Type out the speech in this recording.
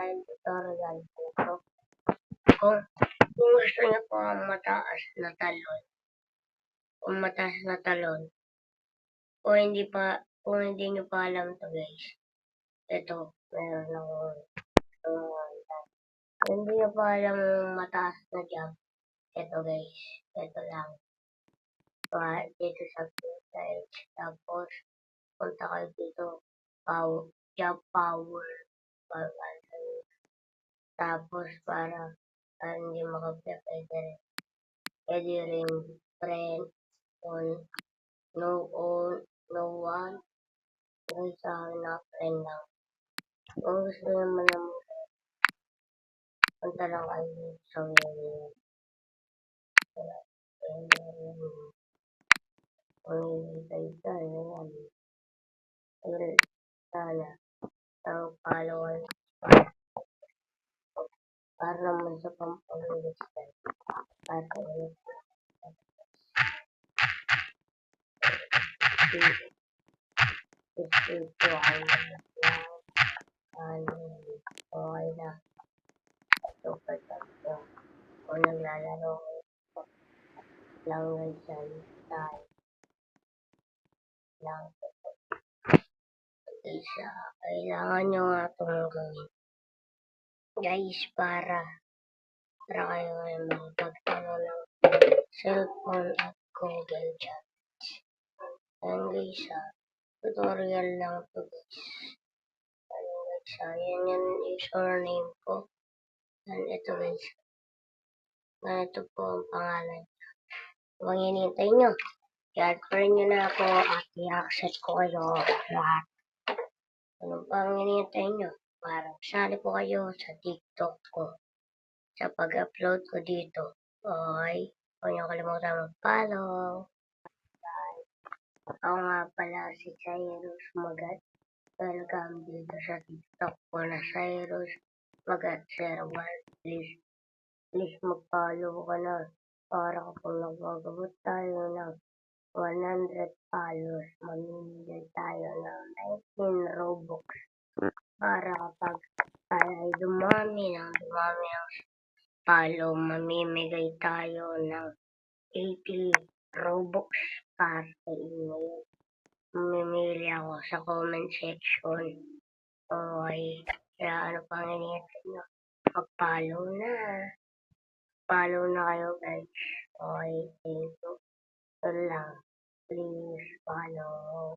style tutorial po ito. Kung gusto niyo po ang mataas na talon, kung hindi niyo pa alam to guys, ito, meron akong kung hindi niyo pa alam yung mataas na jump, ito guys, ito lang. Dito sa stage, tapos punta kayo dito, jump power, tapos para hindi makapya, pwede rin friend, on, no one, guys, sa akin na friend lang. Kung gusto naman naman, punta lang kayo sa wheeling. Sana ang followers para naman sa pampangit para ito ay okay na super tatlo kung naglalaro lang ganyan tayo lang isa. Kailangan nyo nga itong gawin guys para kayo ay makapagtalo ng cellphone at Google Chat. Ayan guys, tutorial lang to guys. Ayan guys, yan yung username ko. And ito guys, ganito po ang pangalan. Huwag hinihintay nyo. I-add nyo na ako at i-accept ko kayo lahat. Ano pa ang hinihintay nyo? Para sali po kayo sa TikTok ko. Sa pag-upload ko dito. Okay? Huwag nyo kalimutan mag-follow. Ako nga pala si Cyrus Magat. Welcome dito sa TikTok ko na Cyrus Magat 01. Please mag-follow ka na para kapag nagagabot tayo ng 100 followers, mamimigay tayo ng 19 Robux. Para kapag tayo ay dumami ng follow, mamimigay tayo ng 80 Robux para sa inyo. Mamimili ako sa comment section. Okay. Kaya ano pang hinihintay nyo? Mag-follow na. Follow na kayo guys. Okay. Thank you. Ito lang. Please follow.